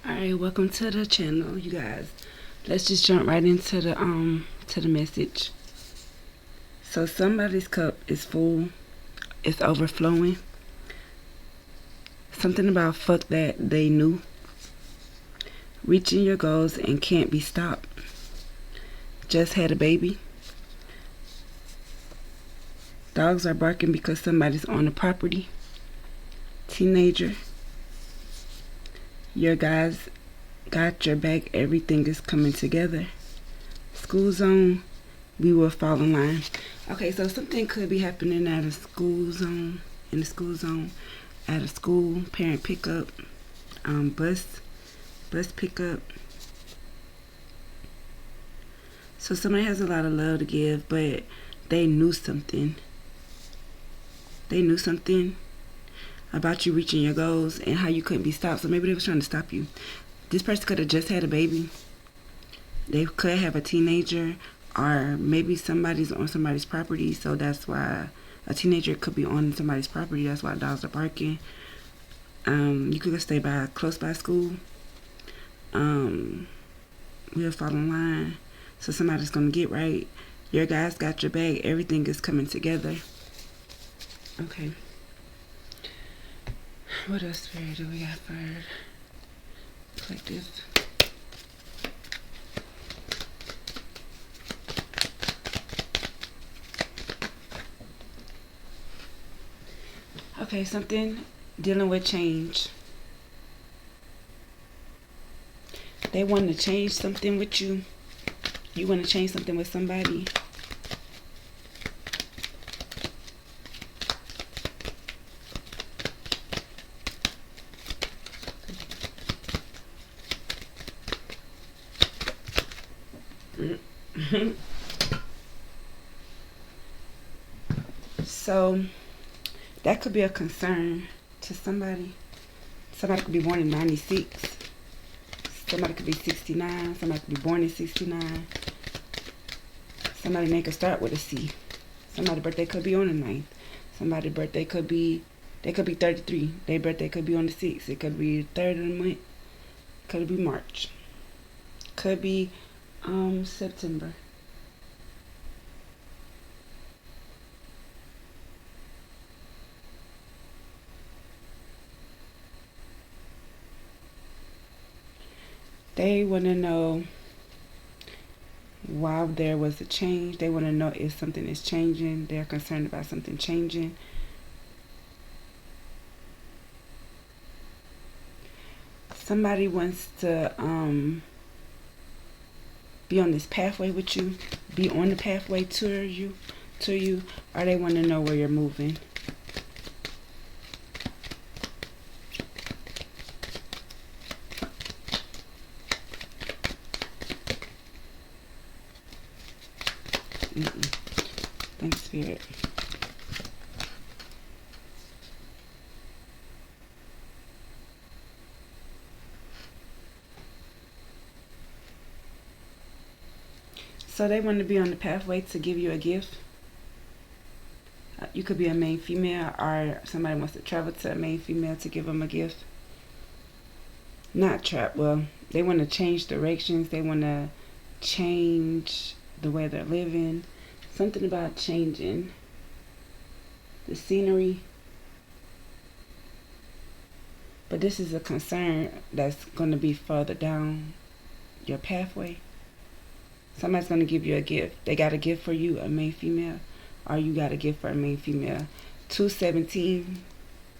Alright, welcome to the channel, you guys. Let's just jump right into the message. So somebody's cup is full, it's overflowing. Something about fuck that they knew. Reaching your goals and can't be stopped. Just had a baby. Dogs are barking because somebody's on the property. Teenager. Your guys got your back, everything is coming together. School zone, we will fall in line. Okay, so something could be happening at a school zone, in the school zone, at a school, parent pickup, bus pickup. So somebody has a lot of love to give, but they knew something. They knew something about you reaching your goals and how you couldn't be stopped. So maybe they was trying to stop you. This person could have just had a baby. They could have a teenager, or maybe somebody's on somebody's property. So that's why a teenager could be on somebody's property. That's why dogs are barking. You could stay close by school. We'll fall in line. So somebody's gonna get right. Your guys got your back. Everything is coming together. Okay. What else spirit do we got for collective? Okay, something dealing with change. They want to change something with you. You want to change something with somebody. So that could be a concern to somebody. Somebody could be born in 96. Somebody could be 69. Somebody could be born in 69. Somebody's name could start with a C. Somebody's birthday could be on the 9th. Somebody's birthday could be, they could be 33. Their birthday could be on the 6th. It could be the 3rd of the month. Could be March. Could be September. They want to know why there was a change. They want to know if something is changing. They're concerned about something changing. Somebody wants to be on this pathway with you, be on the pathway to you, or they want to know where you're moving. Thanks, Spirit. So they want to be on the pathway to give you a gift. You could be a main female, or somebody wants to travel to a main female to give them a gift. Not trap. Well, they want to change directions. They want to change the way they're living. Something about changing the scenery. But this is a concern that's going to be further down your pathway. Somebody's going to give you a gift. They got a gift for you, a main female, or you got a gift for a main female. 217,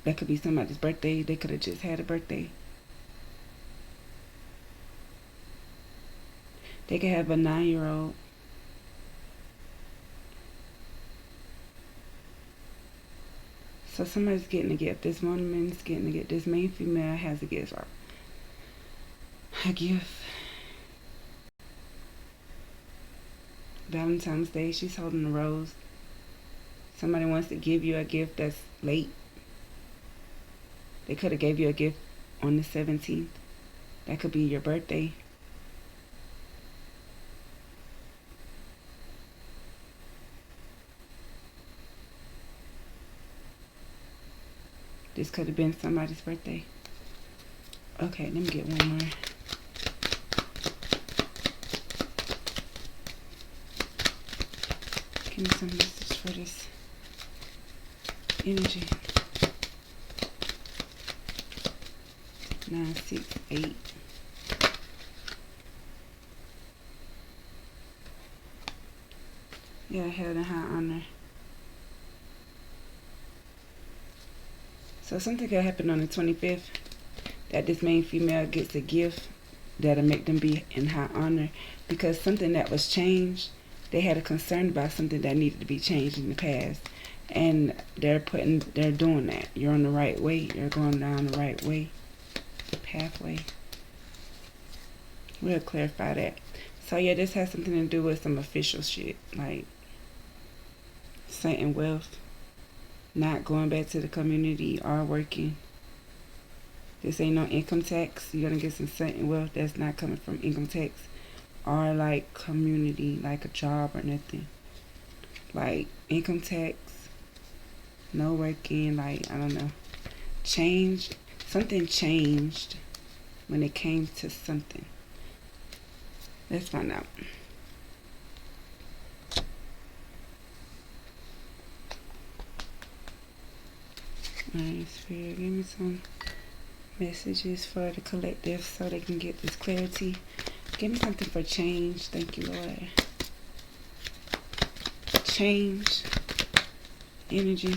that could be somebody's birthday. They could have just had a birthday. They could have a 9-year-old. So somebody's getting a gift. This woman's getting a gift. This main female has a gift. A gift. Valentine's Day, she's holding a rose. Somebody wants to give you a gift that's late. They could have gave you a gift on the 17th. That could be your birthday. This could have been somebody's birthday. Okay, let me get one more. Give me some message for this energy. 968. Yeah, held in high honor. So something could happen on the 25th that this main female gets a gift that'll make them be in high honor, because something that was changed, they had a concern about something that needed to be changed in the past, and they're doing that. You're on the right way. You're going down the right way, pathway. We'll clarify that. So yeah, this has something to do with some official shit, like Saint wealth, not going back to the community or working. This ain't no income tax. You're gonna get some certain wealth that's not coming from income tax or like community, like a job or nothing. Like income tax, no working, like I don't know. Something changed when it came to something. Let's find out. Alright, Spirit, give me some messages for the collective so they can get this clarity. Give me something for change. Thank you, Lord. Change. Energy.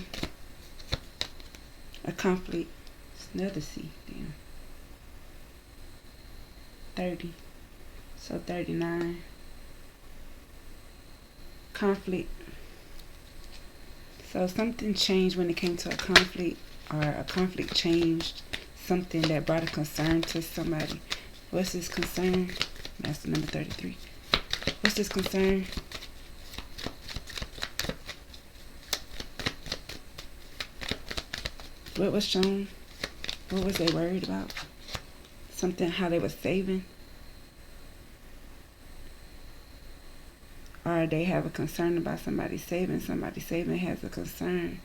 A conflict. It's another C. Damn. 30. So 39. Conflict. So something changed when it came to a conflict, or a conflict changed something that brought a concern to somebody. What's this concern? That's number 33. What's this concern? What was shown? What was they worried about? Something, how they were saving? Or they have a concern about somebody saving. Somebody saving has a concern.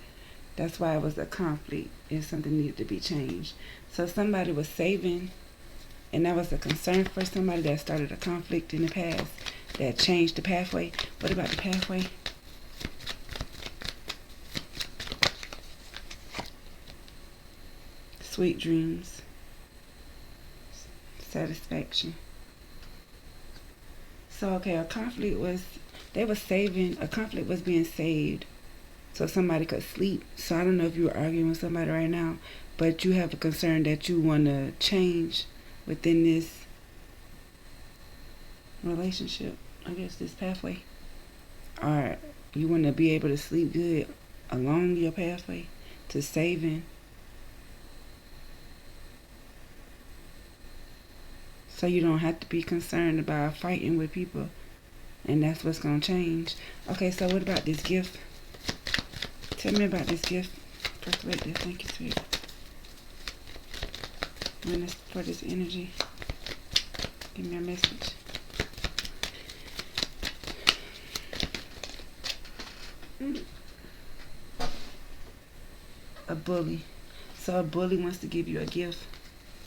That's why it was a conflict. If something needed to be changed. So somebody was saving, and that was a concern for somebody that started a conflict in the past that changed the pathway. What about the pathway? Sweet dreams. Satisfaction. So, okay, a conflict was, they were saving, a conflict was being saved so somebody could sleep. So I don't know if you were arguing with somebody right now, but you have a concern that you want to change within this relationship, I guess this pathway. Or you want to be able to sleep good along your pathway to saving. So you don't have to be concerned about fighting with people. And that's what's going to change. Okay, so what about this gift? Tell me about this gift. Percolate this. Thank you, sweet. For this energy. Give me a message. A bully. So a bully wants to give you a gift.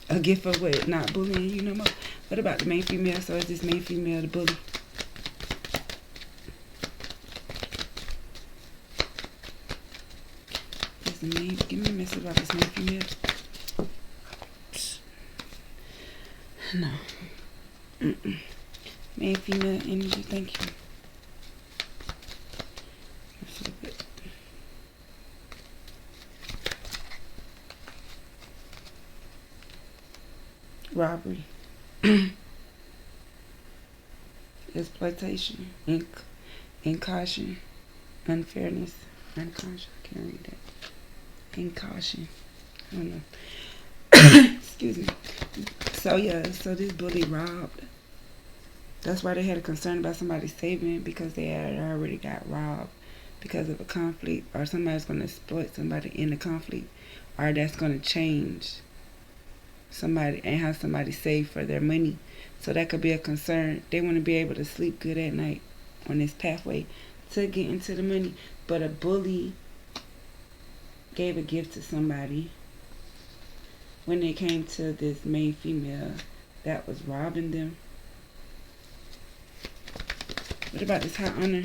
A gift of what? Not bullying you no more. What about the main female? So is this main female the bully? Give me a message about this main female. No. Main female energy, thank you. Flip it. Robbery. Exploitation. Incaution. Unfairness. Unconscious. I can't read that. Incaution. I don't know. Excuse me. So yeah, so this bully robbed. That's why they had a concern about somebody saving, because they had already got robbed because of a conflict, or somebody's going to exploit somebody in the conflict, or that's going to change somebody and have somebody save for their money. So that could be a concern. They want to be able to sleep good at night on this pathway to get into the money. But a bully gave a gift to somebody. when it came to this main female that was robbing them. What about this high honor?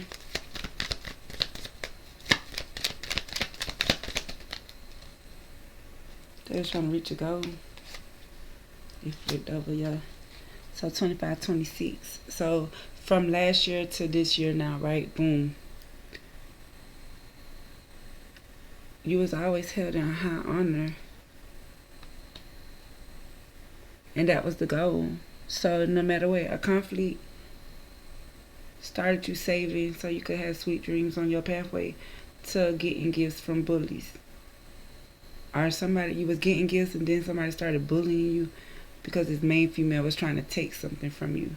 They was trying to reach a goal. It flipped over, yeah. So 25, 26. So from last year to this year now, right? Boom. You was always held in high honor. And that was the goal. So no matter what, a conflict started you saving so you could have sweet dreams on your pathway to getting gifts from bullies. Or somebody, you was getting gifts and then somebody started bullying you because this main female was trying to take something from you.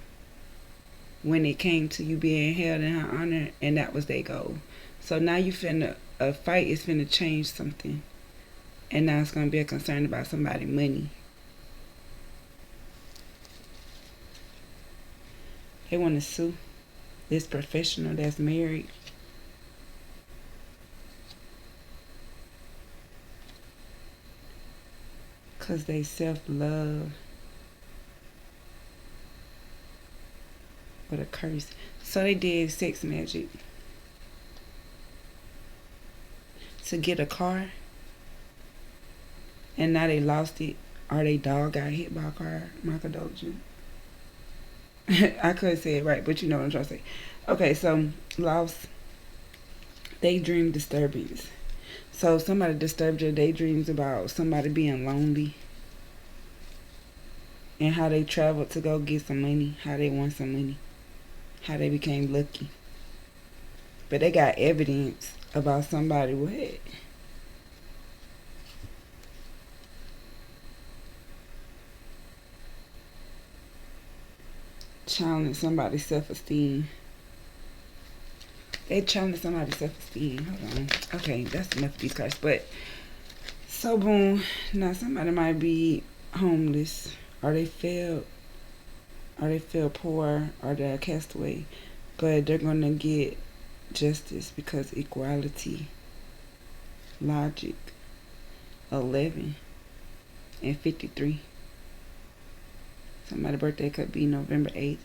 When it came to you being held in her honor, and that was their goal. So now you finna, a fight is finna change something. And now it's gonna be a concern about somebody's money. They wanna sue this professional that's married. Cause they self-love. With a curse. So they did sex magic to get a car, and now they lost it, or they dog got hit by a car. Michael Dojan. I couldn't say it right, but you know what I'm trying to say. Okay, so lost. They dream disturbance. So somebody disturbed your daydreams about somebody being lonely, and how they traveled to go get some money, how they won some money, how they became lucky. But they got evidence about somebody what? Challenge somebody's self-esteem. They challenge somebody's self-esteem. Hold on. Okay, that's enough of these cards. But, so boom. Now somebody might be homeless, or they feel poor, or they're a castaway, but they're gonna get justice because equality, logic. 11 and 53. Somebody's birthday could be November 8th.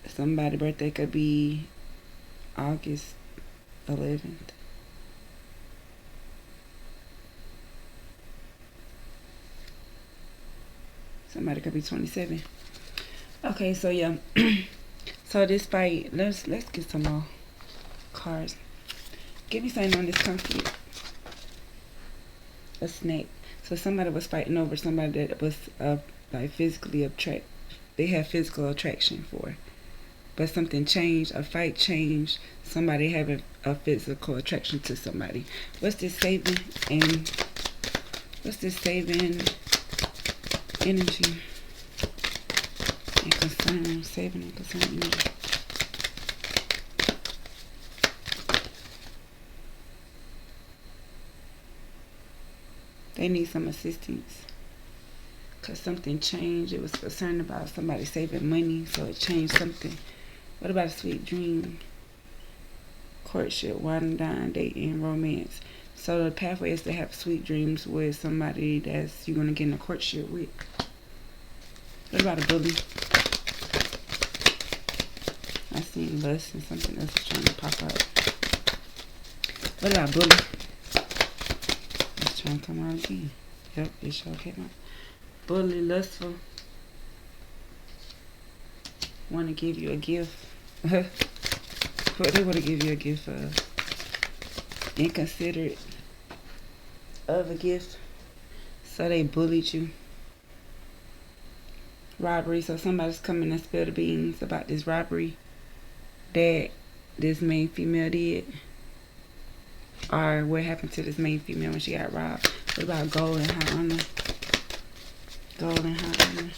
Somebody's birthday could be August 11th. Somebody could be 27. Okay, so yeah. So this fight, let's get some more cards. Give me something on this conflict. A snake. So somebody was fighting over somebody that was like physically attract. They have physical attraction for, but something changed. A fight changed. Somebody having a physical attraction to somebody. What's this saving and what's this saving energy and concern? Saving and concern energy. They need some assistance because something changed. It was concerned about somebody saving money, so it changed something. What about a sweet dream? Courtship, winding down, dating, romance. So the pathway is to have sweet dreams with somebody that's you're gonna get in a courtship with. What about a bully? I seen lust and something else is trying to pop up. What about bully? It's trying to come out again. Yep, it sure came out. Bully, lustful. Want to give you a gift. What they want to give you a gift of? Inconsiderate of a gift. So they bullied you. Robbery. So somebody's coming and spill the beans about this robbery that this main female did. Or what happened to this main female when she got robbed. What about gold and high honor? Gold and high honor.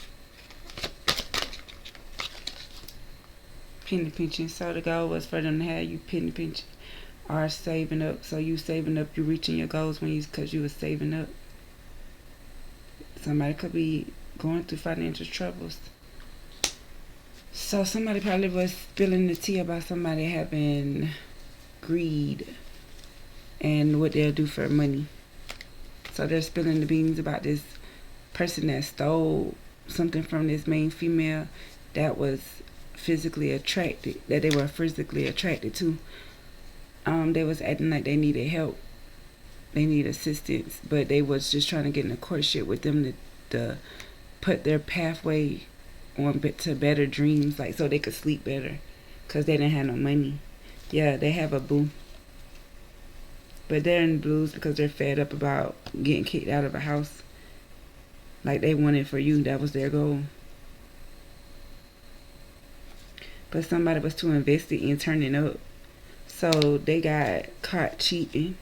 Penny pinching. So the goal was for them to have you penny pinching or saving up. So you saving up, you reaching your goals because you was saving up. Somebody could be going through financial troubles. So somebody probably was spilling the tea about somebody having greed and what they'll do for money. So they're spilling the beans about this person that stole something from this main female that was physically attracted, that they were physically attracted to. They was acting like they needed help, they need assistance, but they was just trying to get in a courtship with them to put their pathway on to better dreams, like so they could sleep better, cause they didn't have no money. Yeah, they have a boo, but they're in the blues because they're fed up about getting kicked out of a house. Like they wanted for you, that was their goal. But somebody was too invested in turning up, so they got caught cheating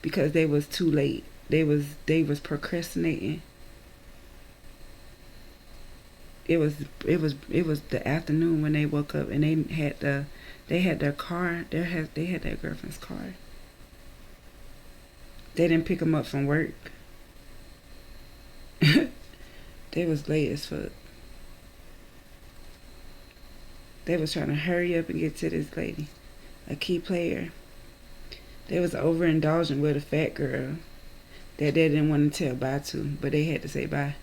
because they was too late. They was procrastinating. It was the afternoon when they woke up and they had their car. They had their girlfriend's car. They didn't pick them up from work. They was late as fuck. They was trying to hurry up and get to this lady, a key player. They was overindulging with a fat girl that they didn't want to tell bye to, but they had to say bye.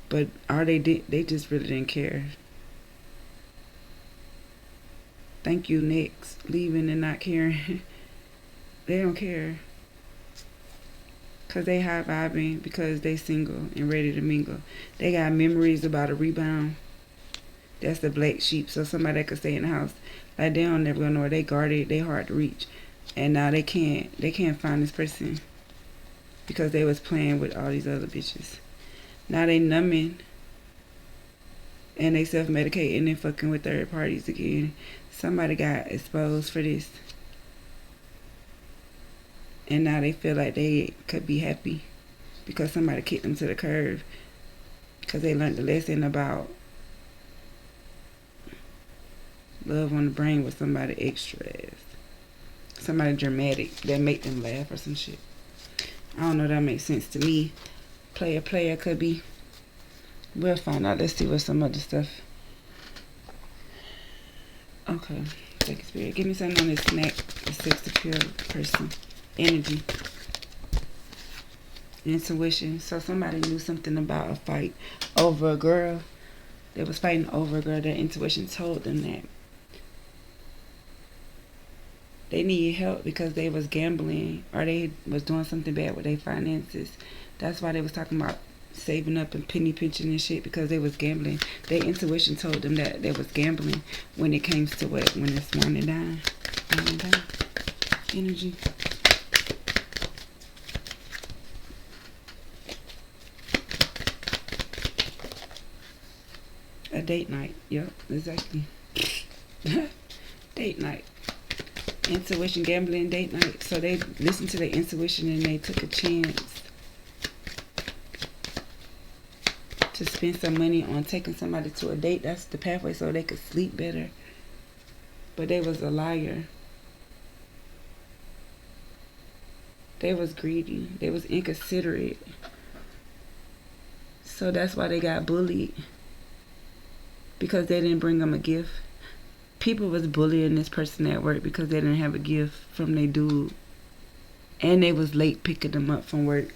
But all they did, they just really didn't care. Thank you, next. Leaving and not caring. They don't care. Because they high vibing, because they single and ready to mingle. They got memories about a rebound. That's the black sheep. So somebody that could stay in the house. Like they don't never go nowhere. They guarded. They hard to reach. And now they can't find this person. Because they was playing with all these other bitches. Now they numbing. And they self-medicating and fucking with third parties again. Somebody got exposed for this. And now they feel like they could be happy because somebody kicked them to the curb because they learned the lesson about love on the brain with somebody extra ass. Somebody dramatic that make them laugh or some shit. I don't know, that makes sense to me. Player could be. We'll find out. Let's see what some other stuff. Okay. Second spirit. Give me something on this snack. The sex appeal person. Energy. Intuition. So somebody knew something about a fight over a girl. They was fighting over a girl. Their intuition told them that they needed help because they was gambling or they was doing something bad with their finances. That's why they was talking about saving up and penny pinching and shit, because they was gambling. Their intuition told them that they was gambling when it came to what? When it's winding down. Energy. A date night. Yep, exactly. Date night. Intuition, gambling, date night. So they listened to their intuition and they took a chance to spend some money on taking somebody to a date. That's the pathway so they could sleep better. But they was a liar. They was greedy. They was inconsiderate. So that's why they got bullied. Because they didn't bring them a gift. People was bullying this person at work because they didn't have a gift from their dude. And they was late picking them up from work.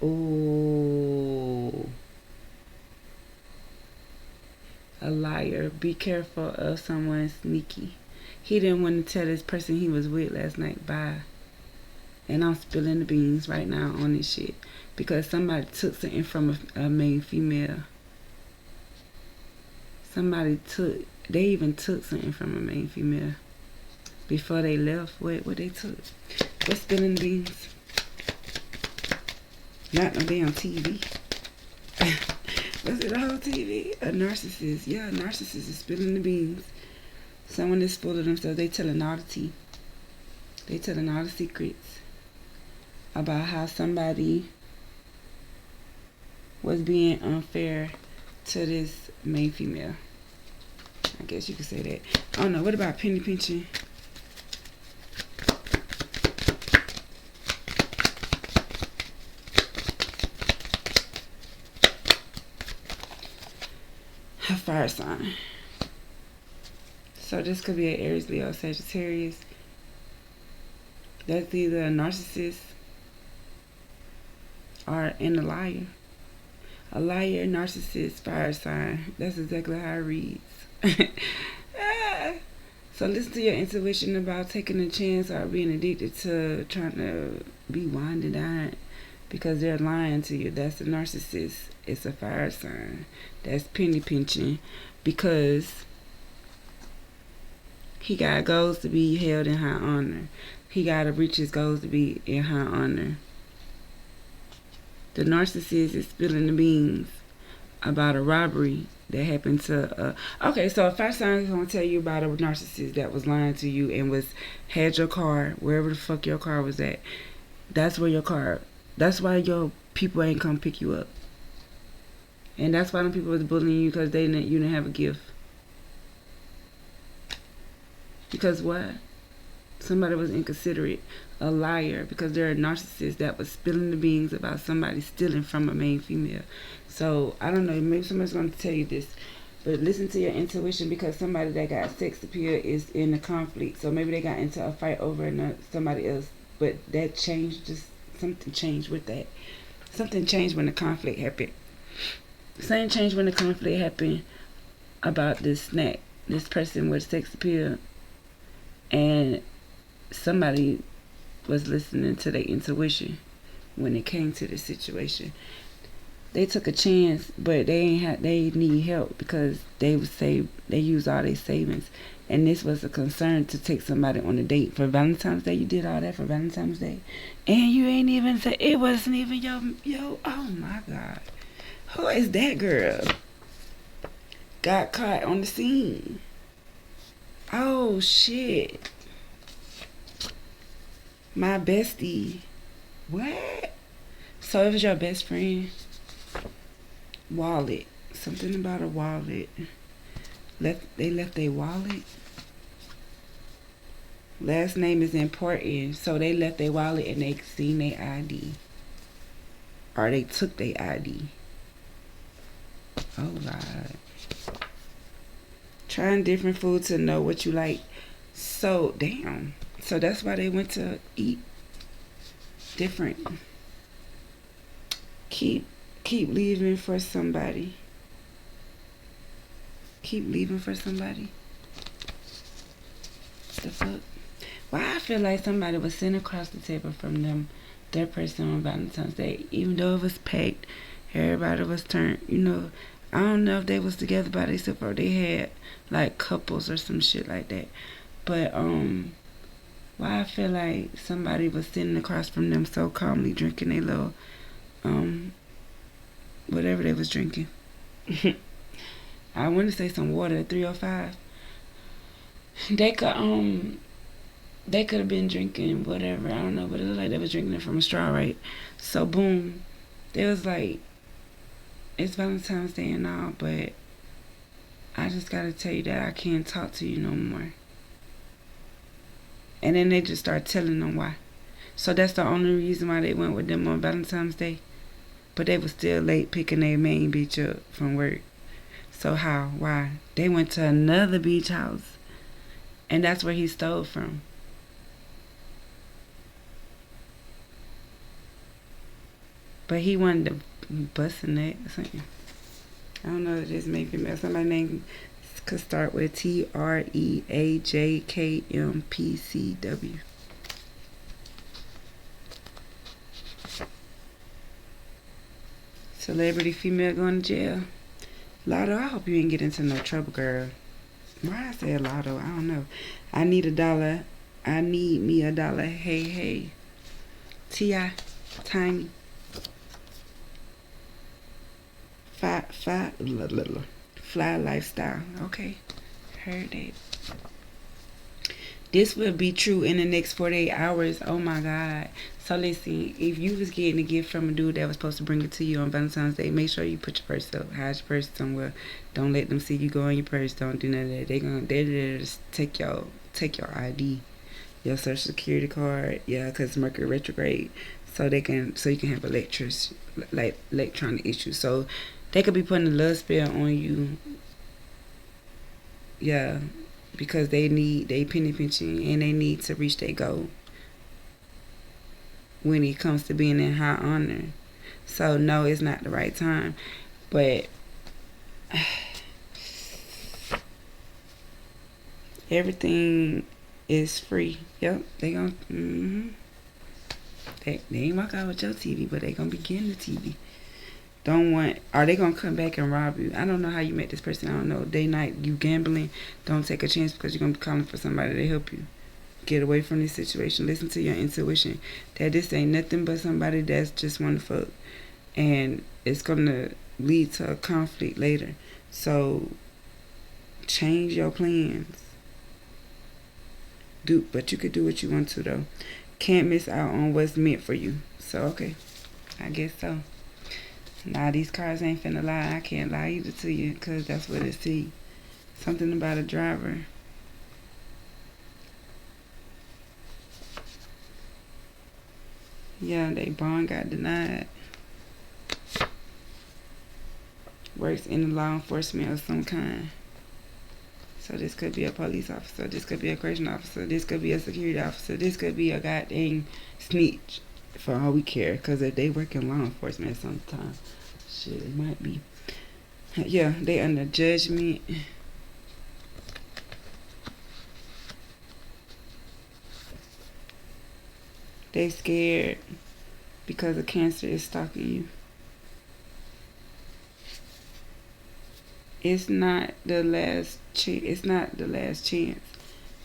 Oh. A liar. Be careful of someone sneaky. He didn't want to tell this person he was with last night bye. And I'm spilling the beans right now on this shit. Because somebody took something from a main female. They even took something from a main female before they left. What they took? What's spilling the beans? Not no damn TV. Was it a whole TV? A narcissist. Yeah, a narcissist is spilling the beans. Someone is full of themselves. They telling all the tea. They telling all the secrets about how somebody was being unfair to this main female. I guess you could say that. I don't know. What about penny pinching? A fire sign. So this could be an Aries, Leo, Sagittarius. That's either a narcissist and a liar. A liar, narcissist, fire sign. That's exactly how it reads. So listen to your intuition about taking a chance or being addicted to trying to be winded down because they're lying to you. That's a narcissist. It's a fire sign. That's penny pinching because he got goals to be held in high honor. He got to reach his goals to be in high honor. The narcissist is spilling the beans about a robbery that happened to okay, so a fire sign is gonna tell you about a narcissist that was lying to you and had your car wherever the fuck your car was at. That's why your people ain't come pick you up. And that's why them people was bullying you because you didn't have a gift. Because what? Somebody was inconsiderate, a liar, because they're a narcissist that was spilling the beans about somebody stealing from a main female. So I don't know, maybe somebody's going to tell you this, but listen to your intuition because somebody that got sex appeal is in a conflict. So maybe they got into a fight over somebody else, but that changed. Just something changed with that. Something changed when the conflict happened. Same changed when the conflict happened about this snack, this person with sex appeal, and somebody was listening to their intuition when it came to the situation. They took a chance, but they need help because they used all their savings, and this was a concern to take somebody on a date for Valentine's Day. You did all that for Valentine's Day, and you ain't even say it wasn't even yo. Oh my God, who is that girl? Got caught on the scene. Oh shit. My bestie. What? So it was your best friend? Wallet. Something about a wallet. They left their wallet? Last name is important. So they left their wallet and they seen their ID. Or they took their ID. Oh God. Trying different food to know what you like. So damn. So that's why they went to eat different. Keep leaving for somebody. Keep leaving for somebody. The fuck? Why I feel like somebody was sitting across the table from them, their person on Valentine's Day, even though it was packed, everybody was turned. I don't know if they was together by themselves or they had like couples or some shit like that. But why I feel like somebody was sitting across from them so calmly drinking a little whatever they was drinking. I want to say some water at 305. They could have been drinking whatever, I don't know, but it looked like they was drinking it from a straw, right? So boom, they was like, it's Valentine's Day and all, but I just gotta tell you that I can't talk to you no more. And then they just start telling them why. So that's the only reason why they went with them on Valentine's Day. But they was still late picking their main bitch up from work. So how? Why? They went to another beach house. And that's where he stole from. But he wanted to bust a neck or something. I don't know if this may be somebody name could start with TREAJKMPCW. Celebrity female going to jail. Lotto, I hope you ain't get into no trouble, girl. Why I say Lotto? I don't know. I need $1. I need me $1. Hey, hey. T.I. Tiny. Fly lifestyle. Okay. Heard that. This will be true in the next 48 hours. Oh my God. So listen, if you was getting a gift from a dude that was supposed to bring it to you on Valentine's Day, make sure you put your purse up. Hide your purse somewhere. Don't let them see you go in your purse. Don't do none of that. They're there to take your ID, your social security card. Yeah, because Mercury retrograde. So you can have electronic issues. So they could be putting a love spell on you. Yeah, because they penny pinching and they need to reach their goal when it comes to being in high honor. So no, it's not the right time. But everything is free. Yep, they gonna they ain't walk out with your TV, but they gonna be getting the TV. Don't want, are they gonna come back and rob you? I don't know how you met this person. I don't know. Day night you gambling. Don't take a chance because you're gonna be calling for somebody to help you get away from this situation. Listen to your intuition that this ain't nothing but somebody that's just wanna fuck, and it's gonna lead to a conflict later. So change your plans. But you could do what you want to though. Can't miss out on what's meant for you. So okay, I guess so. Nah, these cars ain't finna lie. I can't lie either to you because that's what it see. Something about a driver. Yeah, they bond got denied. Works in law enforcement of some kind. So this could be a police officer. This could be a correction officer. This could be a security officer. This could be a goddamn snitch. For all we care. Because if they work in law enforcement sometimes, shit, it might be. Yeah, they under judgment. They scared because the cancer is stalking you. It's not the last chance. It's not the last chance.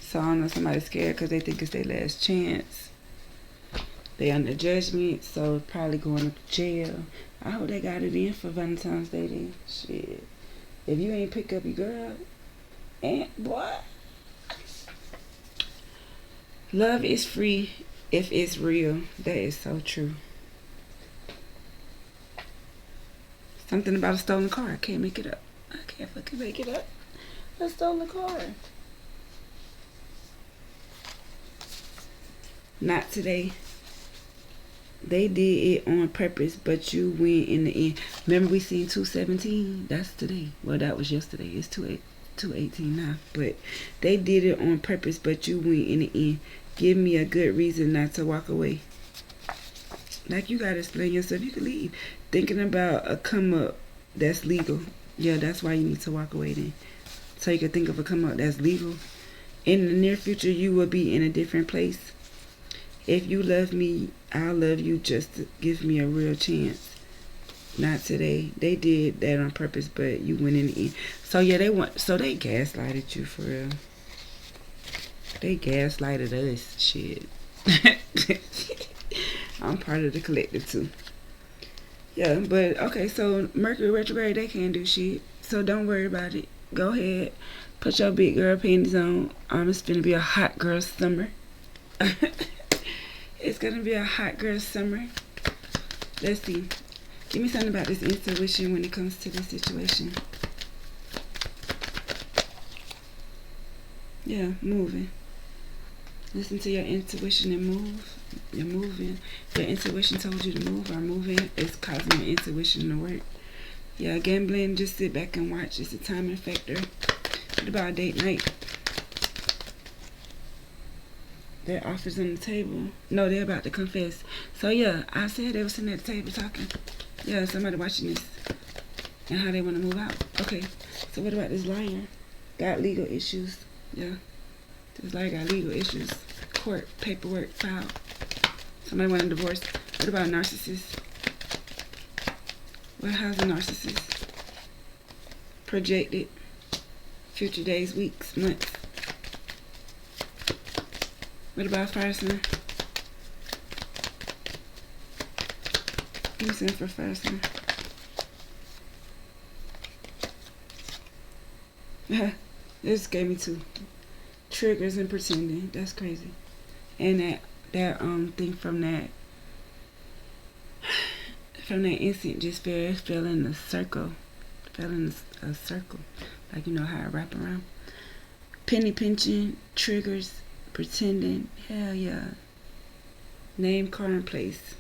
So I don't know, somebody's scared because they think it's their last chance. They under judgment, so probably going to jail. I hope they got it in for Valentine's Day then. Shit. If you ain't pick up your girl, and what? Love is free if it's real. That is so true. Something about a stolen car. I can't make it up. I can't fucking make it up. A stolen car. Not today. They did it on purpose, but you win in the end. Remember we seen 217? That's today. Well, that was yesterday. It's 218 now. But they did it on purpose, but you win in the end. Give me a good reason not to walk away. Like, you gotta explain yourself. You can leave. Thinking about a come up that's legal. Yeah, that's why you need to walk away then. So you can think of a come up that's legal. In the near future, you will be in a different place. If you love me, I'll love you. Just to give me a real chance. Not today. They did that on purpose, but you went in the end. So yeah, they gaslighted you for real. They gaslighted us. Shit. I'm part of the collective too. Yeah, but okay, so Mercury retrograde, they can't do shit. So don't worry about it. Go ahead. Put your big girl panties on. It's gonna be a hot girl summer. It's gonna be a hot girl summer. Let's see. Give me something about this intuition when it comes to this situation. Yeah, moving. Listen to your intuition and move. You're moving. Your intuition told you to move or moving. It's causing your intuition to work. Yeah, gambling, just sit back and watch. It's a timing factor. What about date night? Their offers on the table. No, they're about to confess. So yeah, I said they were sitting at the table talking. Yeah, somebody watching this and how they want to move out. Okay, so what about this liar? Got legal issues. Yeah, this liar got legal issues. Court paperwork filed. Somebody want a divorce. What about a narcissist? Well, how's a narcissist? Projected. Future days, weeks, months. What about fire sign? Give me something for fire sign. This gave me two. Triggers and pretending. That's crazy. And that thing from that instant just fell in a circle. Fell in a circle. Like, you know how I wrap around. Penny pinching, triggers, pretending. Hell yeah. Name, car, and place.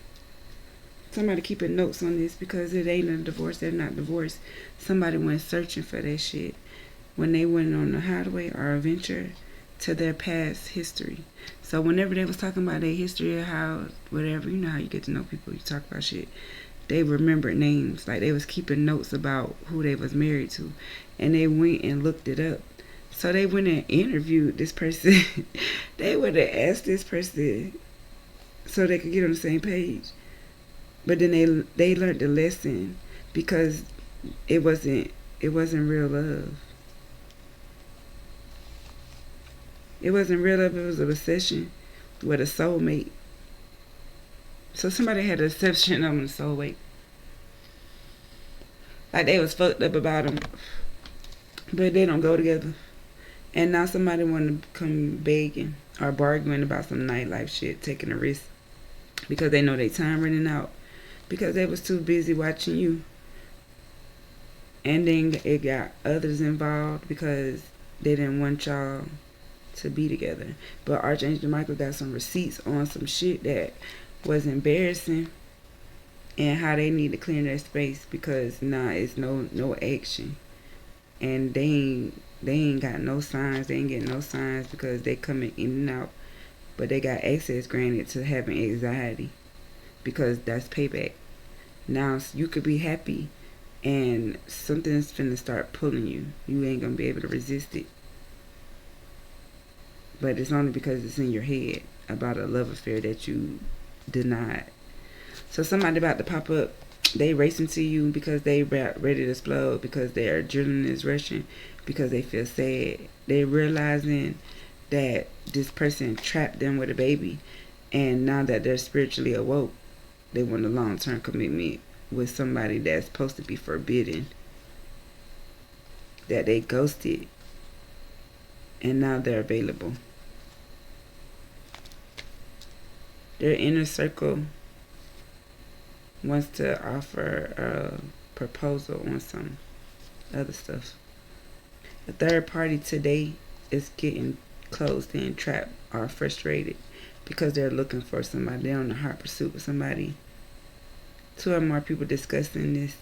Somebody keeping notes on this because it ain't a divorce. They're not divorced. Somebody went searching for that shit when they went on a hideaway or a venture to their past history. So whenever they was talking about their history or how, whatever, you know how you get to know people, you talk about shit. they remembered names. Like they was keeping notes about who they was married to. And they went and looked it up. So they went and interviewed this person. They would have asked this person so they could get on the same page. But then they learned the lesson because it wasn't real love. It wasn't real love, it was a obsession with a soulmate. So somebody had a deception on the soulmate. Like they was fucked up about them. But they don't go together. And now somebody want to come begging or bargaining about some nightlife shit, taking a risk. Because they know their time running out. Because they was too busy watching you. And then it got others involved because they didn't want y'all to be together. But Archangel Michael got some receipts on some shit that was embarrassing and how they need to clear their space because it's no action. And they ain't got no signs. They ain't getting no signs because they coming in and out. But they got access granted to having anxiety because that's payback. Now you could be happy and something's finna start pulling you. You ain't gonna be able to resist it. But it's only because it's in your head about a love affair that you denied. So somebody about to pop up. They racing to you because they ready to explode, because their adrenaline is rushing, because they feel sad. They realizing that this person trapped them with a baby, and now that they're spiritually awoke, they want a long-term commitment with somebody that's supposed to be forbidden, that they ghosted, and now they're available. Their inner circle wants to offer a proposal on some other stuff. A third party today is getting closed in, trapped, or frustrated because they're looking for somebody. They're on the hot pursuit of somebody. 2 or more people discussing this.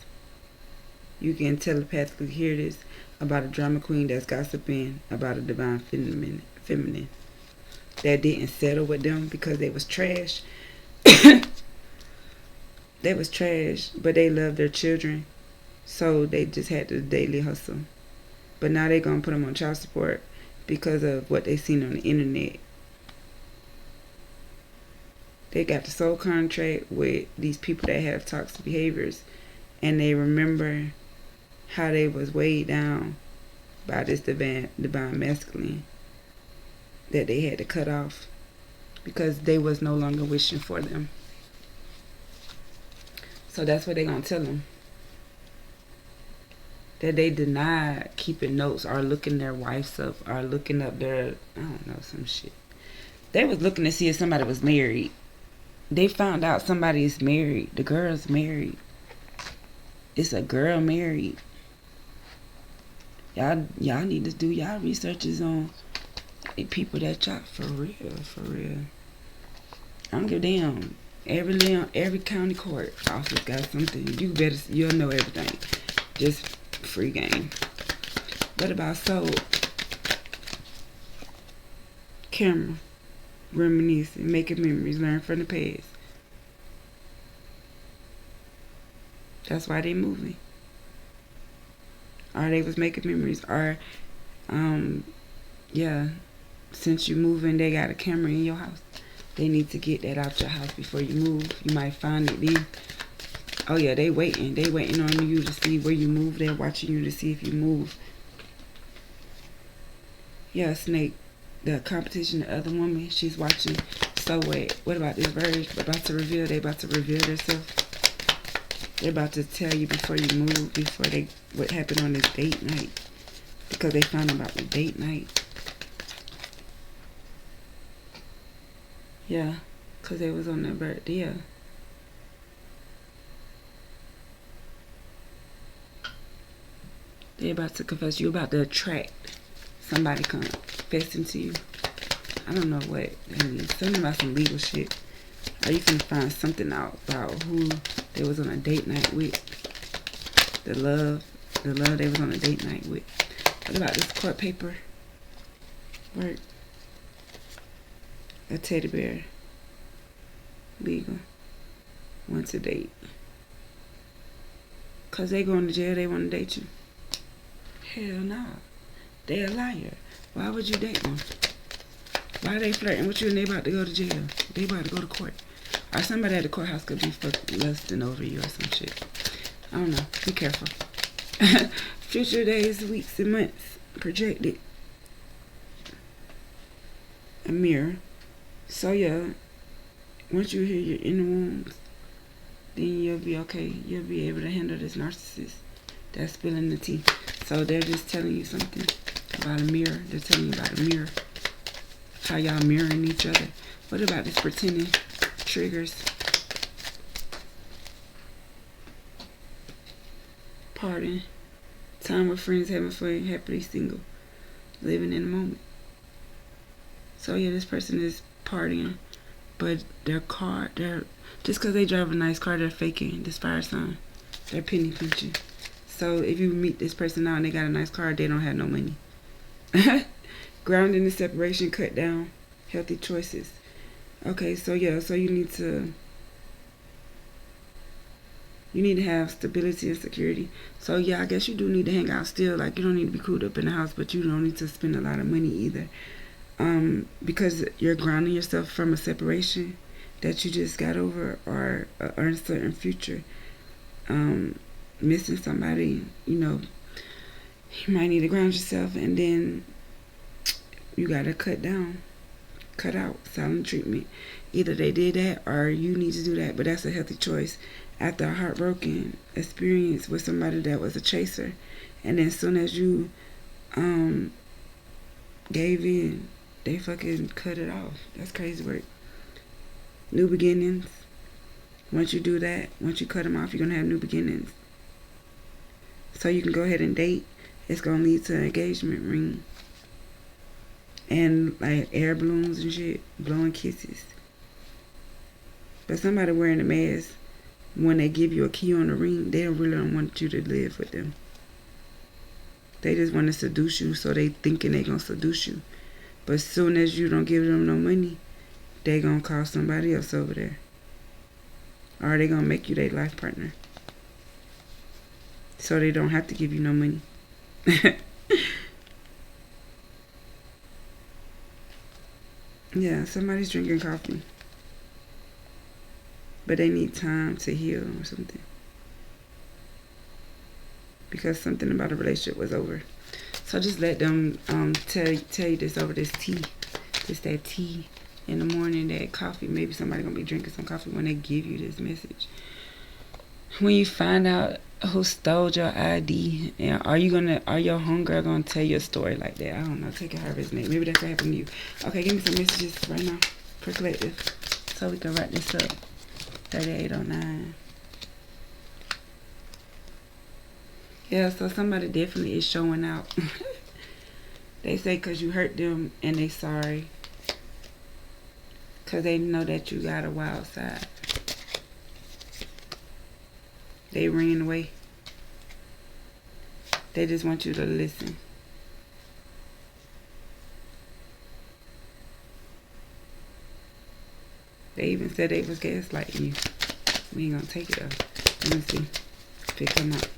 You can telepathically hear this about a drama queen that's gossiping about a divine feminine that didn't settle with them because they was trash. They was trash, but they loved their children, so they just had to daily hustle. But now they gonna put them on child support because of what they seen on the internet. They got the soul contract with these people that have toxic behaviors, and they remember how they was weighed down by this divine masculine that they had to cut off because they was no longer wishing for them. So that's what they gonna tell them. That they denied keeping notes or looking their wives up or looking up their, I don't know, some shit. They was looking to see if somebody was married. They found out somebody is married. The girl's married. It's a girl married. Y'all need to do y'all researches on people that y'all for real. I don't give a damn. Every county court office got something. You'll know everything. Just free game. What about soul? Camera. Reminiscing, making memories, learn from the past. That's why they moving. Or they was making memories. Or, since you moving, they got a camera in your house. They need to get that out your house before you move. You might find it then. Oh yeah, they waiting. They waiting on you to see where you move. They're watching you to see if you move. Yeah, Snake. The competition, the other woman, she's watching. So what about this verge? About to reveal. They about to reveal themselves. They're about to tell you before you move, what happened on this date night. Because they found about the date night. Yeah, because they was on their birthday. Yeah. They about to confess. You about to attract somebody confessing to you. I don't know what that means. Something about some legal shit. Or you can find something out about who they was on a date night with. The love they was on a date night with. What about this court paper? Work. A teddy bear. Legal. Want to date. Because they going to jail, they want to date you. Hell no. They a liar. Why would you date them? Why are they flirting with you and they about to go to jail? They about to go to court. Or somebody at the courthouse could be lusting over you or some shit. I don't know. Be careful. Future days, weeks, and months projected. A mirror. So yeah, once you hear your inner wounds, then you'll be okay. You'll be able to handle this narcissist that's spilling the tea. So they're just telling you something about a mirror. They're telling you about a mirror. How y'all mirroring each other. What about this pretending triggers? Pardon. Time with friends, having fun, happily single. Living in the moment. So yeah, this person is partying, but their car, just because they drive a nice car, they're faking this fire sign. They're penny pinching. So if you meet this person now and they got a nice car, they don't have no money. Grounding the separation, cut down, healthy choices. Okay, so yeah, so you need to have stability and security. So yeah, I guess you do need to hang out still. Like, you don't need to be cooped up in the house, but you don't need to spend a lot of money either. Because you're grounding yourself from a separation that you just got over, or an uncertain future. Missing somebody, you might need to ground yourself, and then you gotta cut out silent treatment. Either they did that or you need to do that, but that's a healthy choice. After a heartbroken experience with somebody that was a chaser, and then as soon as you gave in, they fucking cut it off. That's crazy work. New beginnings. Once you do that, once you cut them off, you're gonna have new beginnings. So you can go ahead and date. It's gonna lead to an engagement ring. And like air balloons and shit, blowing kisses. But somebody wearing a mask, when they give you a key on the ring, they really don't want you to live with them. They just want to seduce you, so they thinking they gonna seduce you. But as soon as you don't give them no money, they gonna call somebody else over there. Or they gonna make you their life partner. So they don't have to give you no money. Yeah, somebody's drinking coffee. But they need time to heal or something. Because something about a relationship was over. So just let them tell you this over this tea. Just that tea in the morning, that coffee. Maybe somebody gonna be drinking some coffee when they give you this message. When you find out who stole your ID, and are your homegirl gonna tell you a story like that? I don't know. Take it however it's name. Maybe that's what happened to you. Okay, give me some messages right now for collective, so we can wrap this up. 3809. Yeah, so somebody definitely is showing out. They say because you hurt them and they sorry. Because they know that you got a wild side. They ran away. They just want you to listen. They even said they was gaslighting you. We ain't gonna take it though. Let me see if it come out.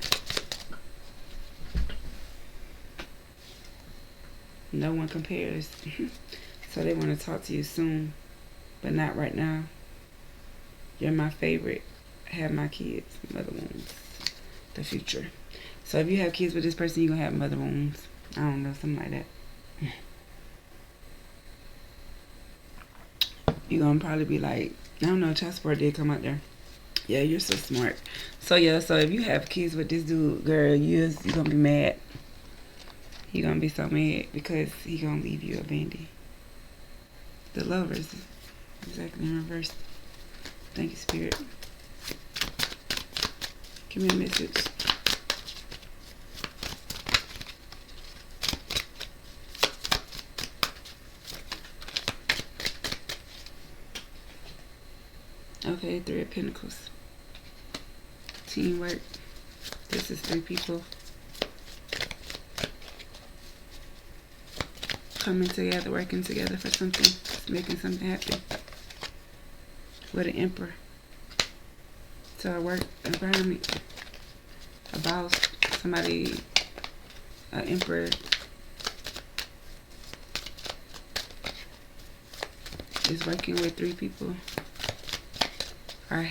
No one compares. So they want to talk to you soon, but not right now. You're my favorite. Have my kids. Mother wounds. The future. So if you have kids with this person, you're going to have mother wounds. I don't know, something like that. You're going to probably be like, I don't know, child support did come out there. Yeah, you're so smart. So yeah, so if you have kids with this dude, girl, you're going to be mad. You're going to be so mad because he going to leave you abandoned. The lovers. Exactly in reverse. Thank you, Spirit. Give me a message. Okay, 3 of Pentacles. Teamwork. This is 3 people coming together, working together for something, making something happen. With an Emperor. So a work environment. a boss, somebody, an emperor, is working with 3 people, or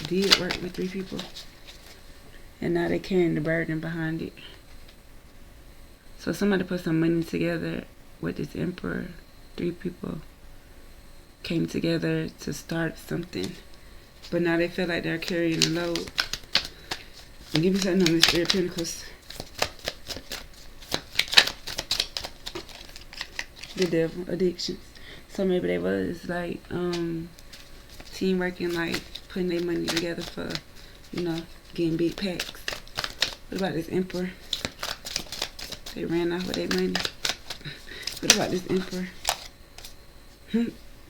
did work with 3 people, and now they're carrying the burden behind it. So somebody put some money together with this emperor. 3 people came together to start something, but now they feel like they're carrying the load. And give me something on this 3 of Pentacles. The devil, addictions. So maybe they was like team working, like putting their money together for, getting big packs. What about this emperor? They ran off with their money. What about this emperor?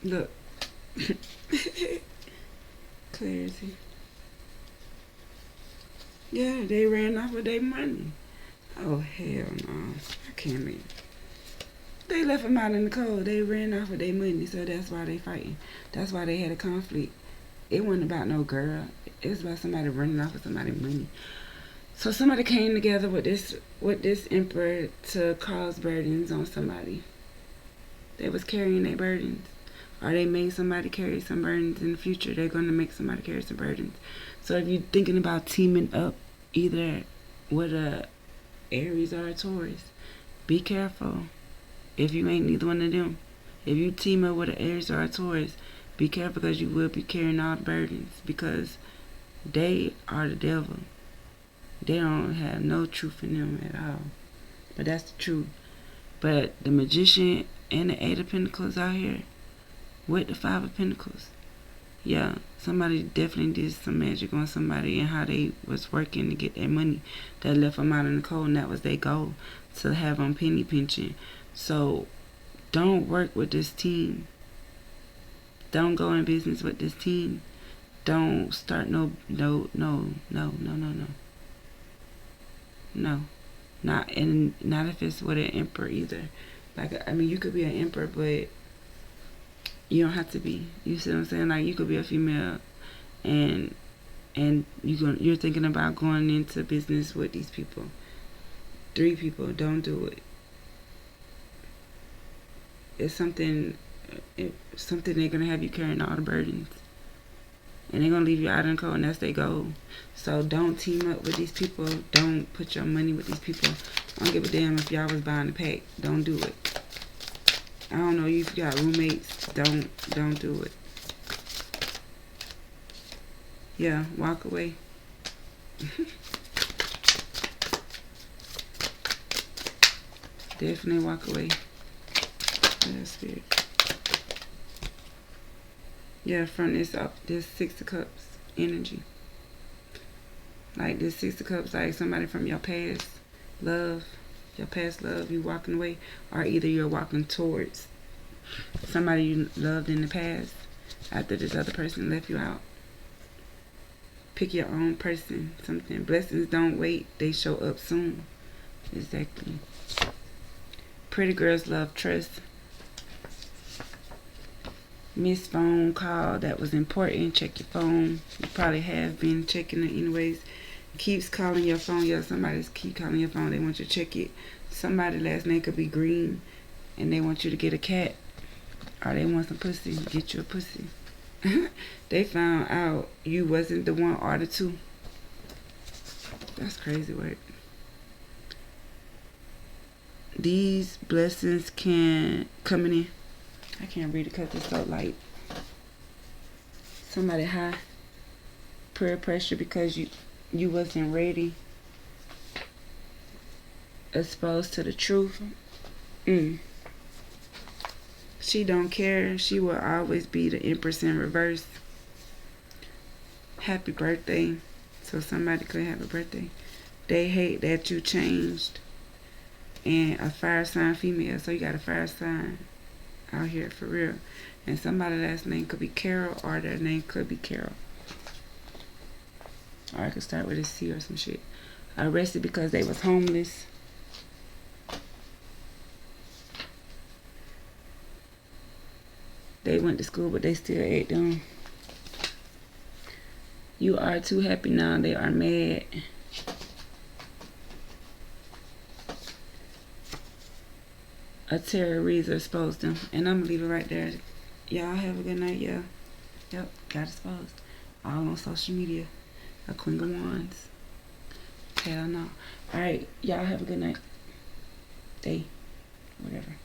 Look. Clarity. Yeah, they ran off with their money. Oh, hell no. I can't read. They left them out in the cold. They ran off with their money, so that's why they fighting. That's why they had a conflict. It wasn't about no girl. It was about somebody running off with somebody's money. So somebody came together with this emperor to cause burdens on somebody. They was carrying their burdens. Or they made somebody carry some burdens in the future. They're going to make somebody carry some burdens. So if you're thinking about teaming up either with a Aries or a Taurus, be careful. If you ain't neither one of them. If you team up with an Aries or a Taurus, be careful, because you will be carrying all the burdens, because they are the devil. They don't have no truth in them at all. But that's the truth. But the Magician and the 8 of Pentacles out here with the 5 of Pentacles. Yeah, somebody definitely did some magic on somebody and how they was working to get their money. That left them out in the cold, and that was their goal, to have them penny pinching. So don't work with this team. Don't go in business with this team. Don't start no. Not if it's with an emperor either. Like, I mean, you could be an emperor, but you don't have to be. You see what I'm saying? Like, you could be a female, and you're thinking about going into business with these people. 3 people, don't do it. It's something they're gonna have you carrying all the burdens, and they're gonna leave you out in the cold, and that's their goal. So don't team up with these people. Don't put your money with these people. I don't give a damn if y'all was buying a pack. Don't do it. I don't know if you got roommates. Don't do it. Yeah, walk away. Definitely walk away. Yeah, spirit. Yeah, from this 6 of Cups energy. Like this 6 of Cups, like somebody from your past love, you walking away, or either you're walking towards somebody you loved in the past after this other person left you out. Pick your own person, something. Blessings don't wait, they show up soon. Exactly. Pretty girls love trust. Missed phone call that was important. Check your phone. You probably have been checking it anyways. Keeps calling your phone. Yeah, somebody's keep calling your phone. They want you to check it. Somebody last name could be Green, and they want you to get a cat, or they want some pussy. Get you a pussy. They found out you wasn't the one or the 2. That's crazy work. These blessings can coming in. I can't read it because it's so light. Somebody high. Peer pressure because you wasn't ready. Exposed to the truth. She don't care. She will always be the Empress in reverse. Happy birthday. So somebody could have a birthday. They hate that you changed. And a fire sign female. So you got a fire sign out here for real. And somebody's last name could be Carol, or their name could be Carol. Or I could start with a C or some shit. Arrested because they was homeless. They went to school, but they still ate them. You are too happy now. They are mad. a tarot reader exposed them. And I'm going to leave it right there. Y'all have a good night. Yeah. Yep. Got exposed. All on social media. A Queen of Wands. Hell no. Alright. Y'all have a good night. Day. Whatever.